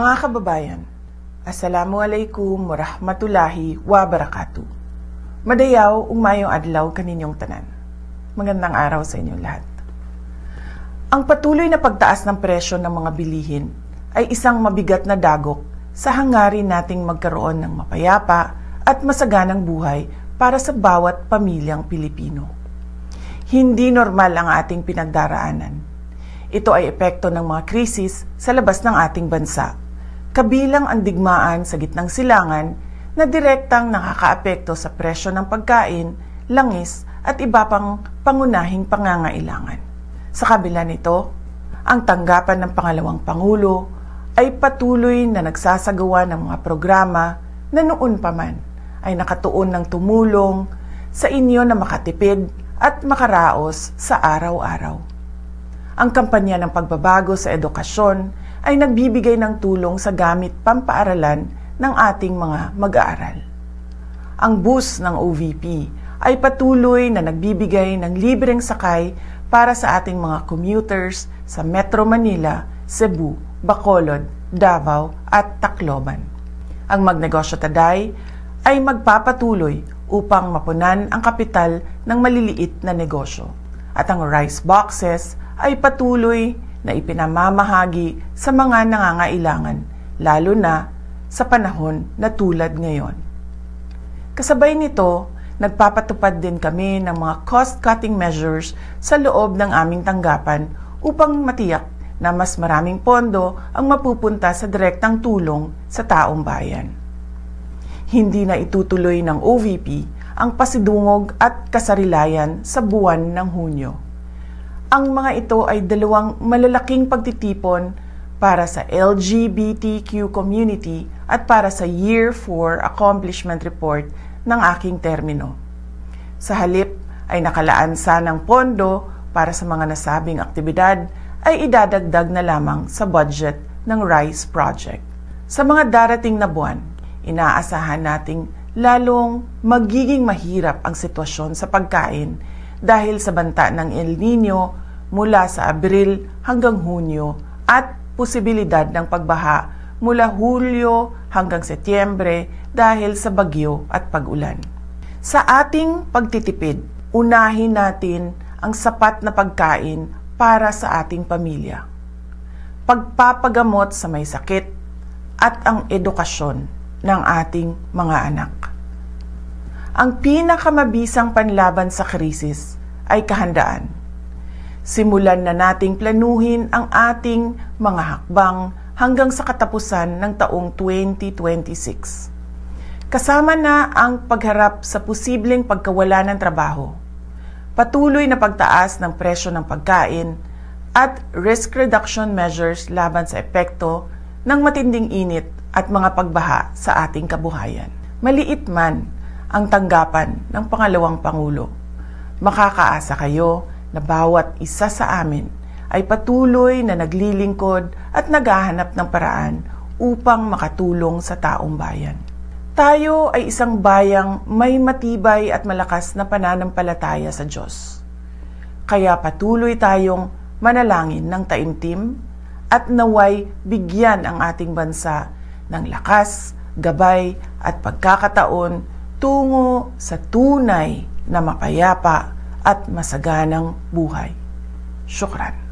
Mga kababayan, Assalamualaikum warahmatullahi wabarakatuh. Madayaw ug maayong adlaw kaninyong tanan. Magandang araw sa inyong lahat. Ang patuloy na pagtaas ng presyo ng mga bilihin ay isang mabigat na dagok sa hangarin nating magkaroon ng mapayapa at masaganang buhay para sa bawat pamilyang Pilipino. Hindi normal ang ating pinagdaraanan. Ito ay epekto ng mga krisis sa labas ng ating bansa, kabilang ang digmaan sa gitnang silangan na direktang nakakaapekto sa presyo ng pagkain, langis at iba pang pangunahing pangangailangan. Sa kabila nito, ang tanggapan ng pangalawang Pangulo ay patuloy na nagsasagawa ng mga programa na noon pa man ay nakatuon ng tumulong sa inyo na makatipid at makaraos sa araw-araw. Ang kampanya ng pagbabago sa edukasyon ay nagbibigay ng tulong sa gamit pampaaralan ng ating mga mag-aaral. Ang bus ng OVP ay patuloy na nagbibigay ng libreng sakay para sa ating mga commuters sa Metro Manila, Cebu, Bacolod, Davao at Tacloban. Ang Magnegosyo Taday ay magpapatuloy upang mapunan ang kapital ng maliliit na negosyo. At ang rice boxes ay patuloy na ipinamamahagi sa mga nangangailangan, lalo na sa panahon na tulad ngayon. Kasabay nito, nagpapatupad din kami ng mga cost-cutting measures sa loob ng aming tanggapan upang matiyak na mas maraming pondo ang mapupunta sa direktang tulong sa taong bayan. Hindi na itutuloy ng OVP ang pasidungog at kasarilayan sa buwan ng Hunyo. Ang mga ito ay dalawang malalaking pagtitipon para sa LGBTQ community at para sa Year 4 Accomplishment Report ng aking termino. Sa halip ay nakalaan sanang pondo para sa mga nasabing aktibidad ay idadagdag na lamang sa budget ng RICE Project. Sa mga darating na buwan, inaasahan nating lalong magiging mahirap ang sitwasyon sa pagkain dahil sa banta ng El Nino mula sa Abril hanggang Hunyo at posibilidad ng pagbaha mula Hulyo hanggang Setyembre dahil sa bagyo at pag-ulan. Sa ating pagtitipid, unahin natin ang sapat na pagkain para sa ating pamilya, pagpapagamot sa may sakit at ang edukasyon ng ating mga anak. Ang pinakamabisang panlaban sa krisis ay kahandaan. Simulan na nating planuhin ang ating mga hakbang hanggang sa katapusan ng taong 2026. Kasama na ang pagharap sa posibleng pagkawala ng trabaho, patuloy na pagtaas ng presyo ng pagkain, at risk reduction measures laban sa epekto ng matinding init at mga pagbaha sa ating kabuhayan. Maliit man ang tanggapan ng pangalawang Pangulo, makakaasa kayo na bawat isa sa amin ay patuloy na naglilingkod at naghahanap ng paraan upang makatulong sa taong bayan. Tayo ay isang bayang may matibay at malakas na pananampalataya sa Diyos. Kaya patuloy tayong manalangin ng taimtim at naway bigyan ang ating bansa ng lakas, gabay at pagkakataon tungo sa tunay na mapayapa at masaganang buhay. Syukran.